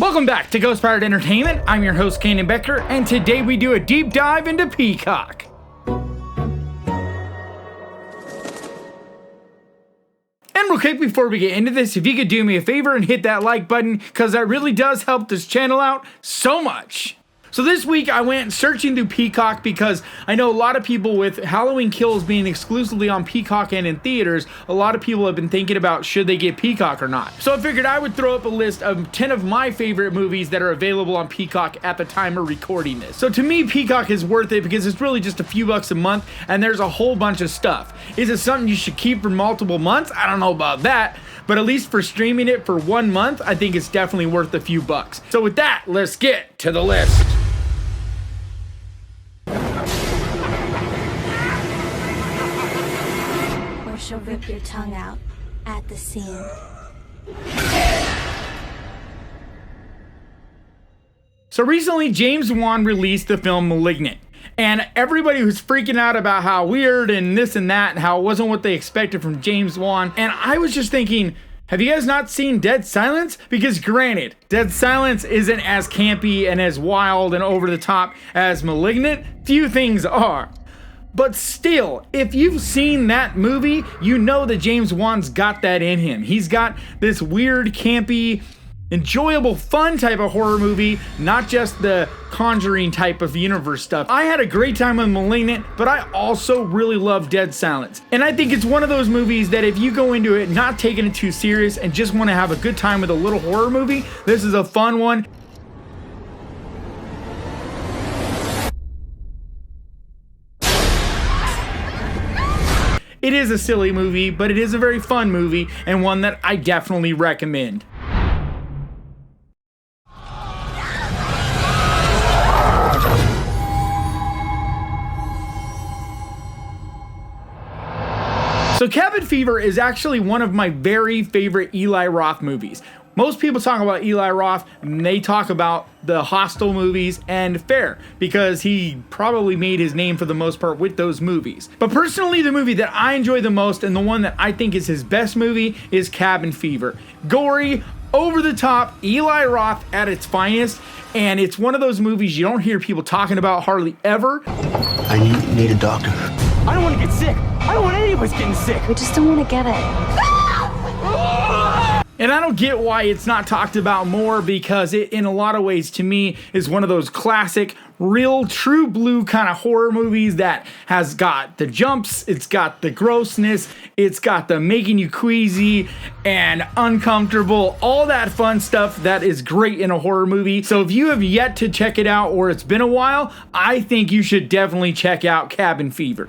Welcome back to Ghost Powered Entertainment. I'm your host, Kanan Becker, and today we do a deep dive into Peacock. And real quick before we get into this, if you could do me a favor and hit that like button, because that really does help this channel out so much. So this week I went searching through Peacock because I know a lot of people, with Halloween Kills being exclusively on Peacock and in theaters, a lot of people have been thinking about should they get Peacock or not. So I figured I would throw up a list of 10 of my favorite movies that are available on Peacock at the time of recording this. So to me, Peacock is worth it because it's really just a few bucks a month and there's a whole bunch of stuff. Is it something you should keep for multiple months? I don't know about that. But at least for streaming it for 1 month, I think it's definitely worth a few bucks. So with that, let's get to the list. Or she'll rip your tongue out at the seam. So recently, James Wan released the film Malignant. And everybody was freaking out about how weird and this and that, and how it wasn't what they expected from James Wan. And I was just thinking, have you guys not seen Dead Silence? Because granted, Dead Silence isn't as campy and as wild and over the top as Malignant. Few things are. But still, if you've seen that movie, you know that James Wan's got that in him. He's got this weird, campy, enjoyable, fun type of horror movie, not just the Conjuring type of universe stuff. I had a great time with Malignant, but I also really love Dead Silence. And I think it's one of those movies that if you go into it not taking it too serious and just want to have a good time with a little horror movie, this is a fun one. It is a silly movie, but it is a very fun movie and one that I definitely recommend. So Cabin Fever is actually one of my very favorite Eli Roth movies. Most people talk about Eli Roth and they talk about the Hostel movies, and fair, because he probably made his name for the most part with those movies. But personally, the movie that I enjoy the most and the one that I think is his best movie is Cabin Fever. Gory, over the top, Eli Roth at its finest, and it's one of those movies you don't hear people talking about hardly ever. I need a doctor. I don't want to get sick. I don't want anybody's getting sick. We just don't want to get it. And I don't get why it's not talked about more, because it, in a lot of ways, to me, is one of those classic, real, true blue kind of horror movies that has got the jumps, it's got the grossness, it's got the making you queasy and uncomfortable, all that fun stuff that is great in a horror movie. So if you have yet to check it out, or it's been a while, I think you should definitely check out Cabin Fever.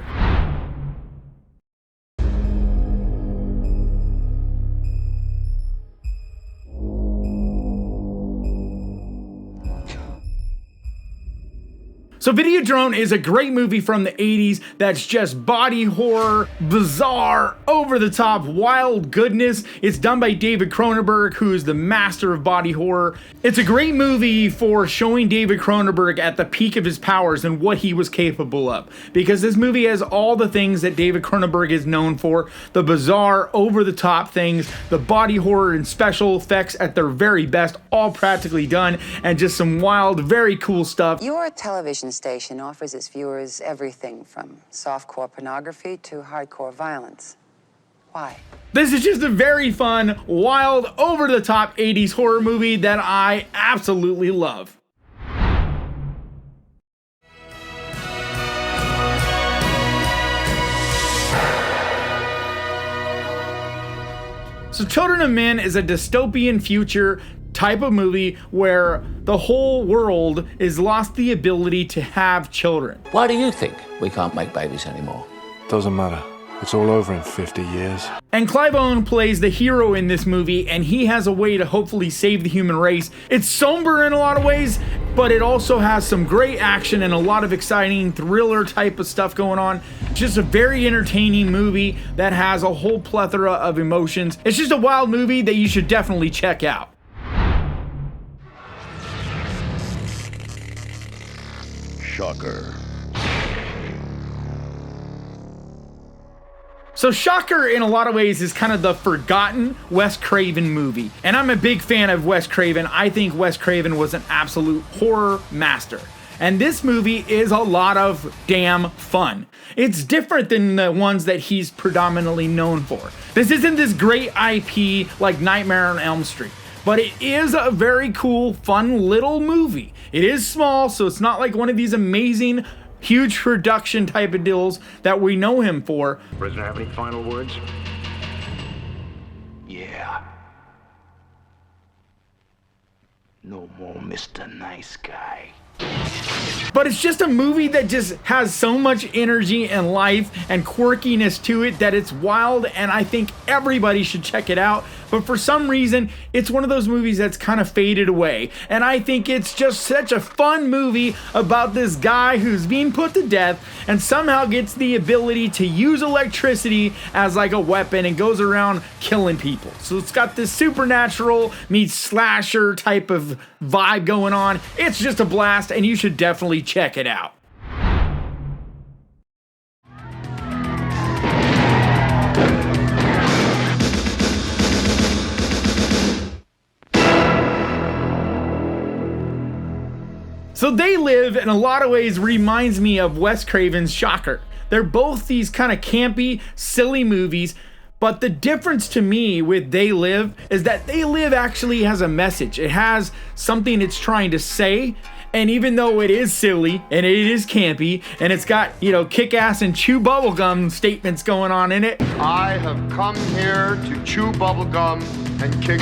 So Videodrome is a great movie from the 80s that's just body horror, bizarre, over-the-top, wild goodness. It's done by David Cronenberg, who is the master of body horror. It's a great movie for showing David Cronenberg at the peak of his powers and what he was capable of. Because this movie has all the things that David Cronenberg is known for. The bizarre, over-the-top things, the body horror and special effects at their very best, all practically done, and just some wild, very cool stuff. Your television station offers its viewers everything from softcore pornography to hardcore violence. Why? This is just a very fun, wild, over-the-top 80s horror movie that I absolutely love. So Children of Men is a dystopian future type of movie where the whole world is lost the ability to have children. Why do you think we can't make babies anymore? Doesn't matter. It's all over in 50 years. And Clive Owen plays the hero in this movie, and he has a way to hopefully save the human race. It's somber in a lot of ways, but it also has some great action and a lot of exciting thriller type of stuff going on. Just a very entertaining movie that has a whole plethora of emotions. It's just a wild movie that you should definitely check out. Shocker. So Shocker, in a lot of ways, is kind of the forgotten Wes Craven movie. And I'm a big fan of Wes Craven. I think Wes Craven was an absolute horror master. And this movie is a lot of damn fun. It's different than the ones that he's predominantly known for. This isn't this great IP like Nightmare on Elm Street, but it is a very cool, fun little movie. It is small, so it's not like one of these amazing, huge production type of deals that we know him for. Prisoner, have any final words? Yeah. No more Mr. Nice Guy. But it's just a movie that just has so much energy and life and quirkiness to it that it's wild, and I think everybody should check it out. But for some reason, it's one of those movies that's kind of faded away. And I think it's just such a fun movie about this guy who's being put to death and somehow gets the ability to use electricity as like a weapon and goes around killing people. So it's got this supernatural meets slasher type of vibe going on. It's just a blast, and you should definitely check it out. So They Live, in a lot of ways, reminds me of Wes Craven's Shocker. They're both these kind of campy, silly movies, but the difference to me with They Live is that They Live actually has a message. It has something it's trying to say, and even though it is silly, and it is campy, and it's got, kick-ass and chew bubblegum statements going on in it. I have come here to chew bubblegum and kick.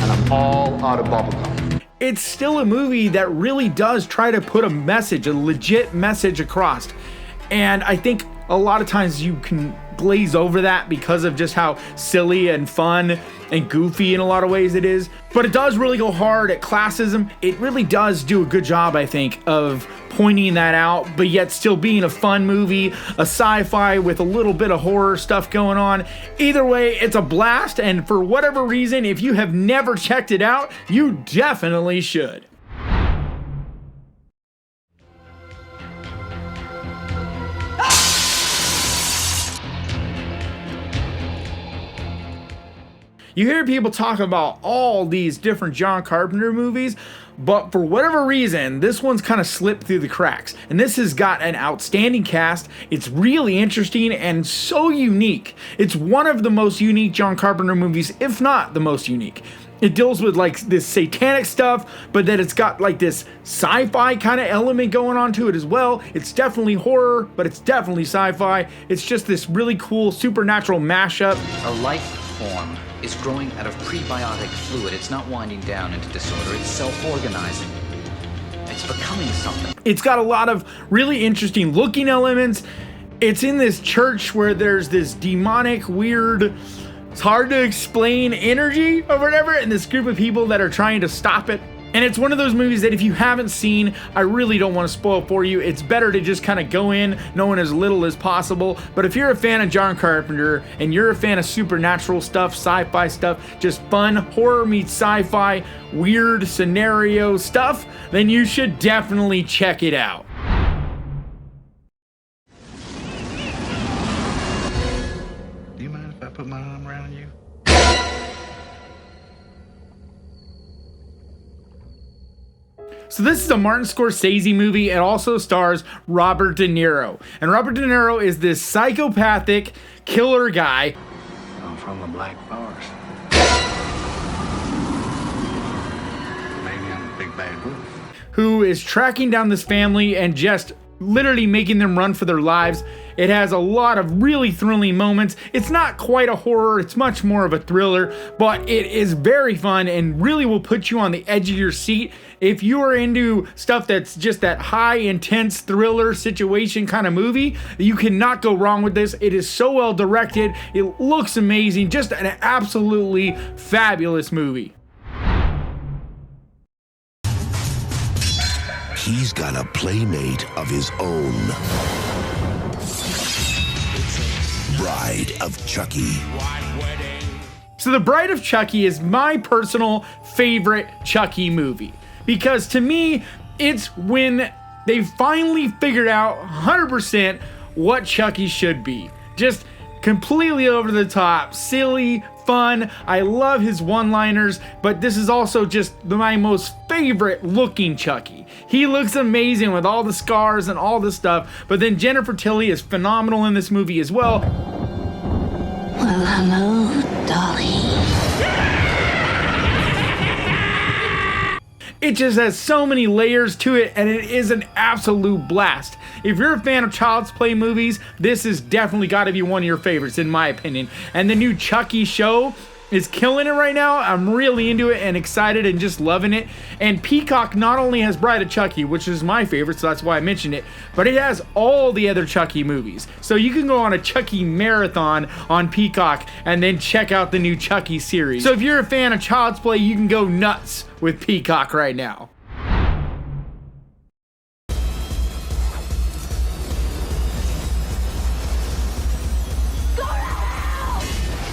And I'm all out of bubblegum. It's still a movie that really does try to put a message, a legit message across. And I think a lot of times you can glaze over that because of just how silly and fun and goofy in a lot of ways it is. But it does really go hard at classism. It really does do a good job, I think, of pointing that out, but yet still being a fun movie, a sci-fi with a little bit of horror stuff going on. Either way, it's a blast, and for whatever reason, if you have never checked it out, you definitely should. You hear people talk about all these different John Carpenter movies, but for whatever reason, this one's kind of slipped through the cracks. And this has got an outstanding cast. It's really interesting and so unique. It's one of the most unique John Carpenter movies, if not the most unique. It deals with like this satanic stuff, but then it's got like this sci-fi kind of element going on to it as well. It's definitely horror, but it's definitely sci-fi. It's just this really cool supernatural mashup. A life form is growing out of prebiotic fluid. It's not winding down into disorder. It's self-organizing. It's becoming something. It's got a lot of really interesting looking elements. It's in this church where there's this demonic, weird, it's hard to explain energy or whatever, and this group of people that are trying to stop it. And it's one of those movies that if you haven't seen, I really don't want to spoil it for you. It's better to just kind of go in knowing as little as possible. But if you're a fan of John Carpenter and you're a fan of supernatural stuff, sci-fi stuff, just fun horror meets sci-fi, weird scenario stuff, then you should definitely check it out. Do you mind if I put my arm around you? So this is a Martin Scorsese movie. It also stars Robert De Niro. And Robert De Niro is this psychopathic killer guy. I'm from the Black Forest. Maybe I'm a big bad wolf. Who is tracking down this family and just literally making them run for their lives. It has a lot of really thrilling moments. It's not quite a horror, it's much more of a thriller, but it is very fun and really will put you on the edge of your seat. If you are into stuff that's just that high, intense thriller situation kind of movie, you cannot go wrong with this. It is so well directed, it looks amazing, just an absolutely fabulous movie. He's got a playmate of his own. Bride of Chucky. So The Bride of Chucky is my personal favorite Chucky movie. Because to me, it's when they finally figured out 100% what Chucky should be. Just completely over the top, silly, fun. I love his one-liners, but this is also just my most favorite looking Chucky. He looks amazing with all the scars and all the stuff, but then Jennifer Tilly is phenomenal in this movie as well. Well, hello, Dolly. It just has so many layers to it, and it is an absolute blast. If you're a fan of Child's Play movies, this is definitely got to be one of your favorites, in my opinion. And the new Chucky show is killing it right now. I'm really into it and excited and just loving it. And Peacock not only has Bride of Chucky, which is my favorite, so that's why I mentioned it, but it has all the other Chucky movies. So you can go on a Chucky marathon on Peacock and then check out the new Chucky series. So if you're a fan of Child's Play, you can go nuts with Peacock right now.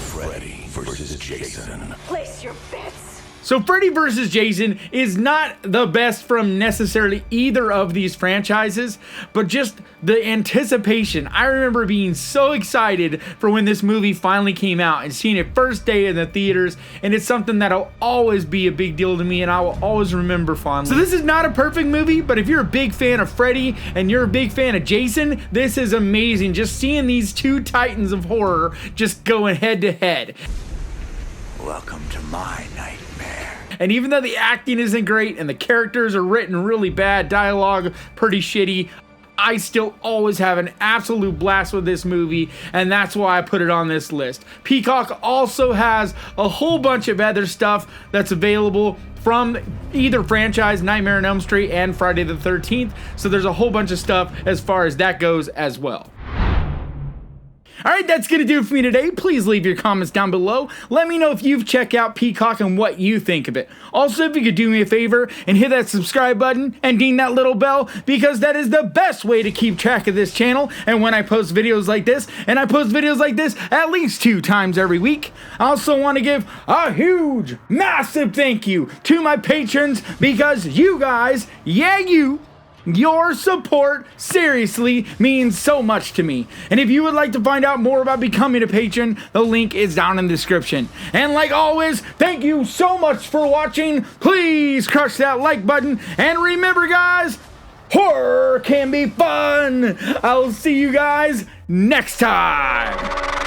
Freddy versus Jason. Place your bets. So Freddy vs. Jason is not the best from necessarily either of these franchises, but just the anticipation. I remember being so excited for when this movie finally came out and seeing it first day in the theaters, and it's something that'll always be a big deal to me and I will always remember fondly. So this is not a perfect movie, but if you're a big fan of Freddy and you're a big fan of Jason, this is amazing. Just seeing these two titans of horror just going head to head. Welcome to my nightmare. And even though the acting isn't great and the characters are written really bad, dialogue pretty shitty, I still always have an absolute blast with this movie, and that's why I put it on this list. Peacock also has a whole bunch of other stuff that's available from either franchise, Nightmare on Elm Street and Friday the 13th, so there's a whole bunch of stuff as far as that goes as well. Alright, that's going to do it for me today. Please leave your comments down below. Let me know if you've checked out Peacock and what you think of it. Also, if you could do me a favor and hit that subscribe button and ding that little bell, because that is the best way to keep track of this channel and when I post videos like this, and I post videos like this at least 2 times every week. I also want to give a huge, massive thank you to my patrons, because you guys, your support seriously means so much to me. And if you would like to find out more about becoming a patron, the link is down in the description. And like always, thank you so much for watching. Please crush that like button. And remember, guys, horror can be fun. I'll see you guys next time.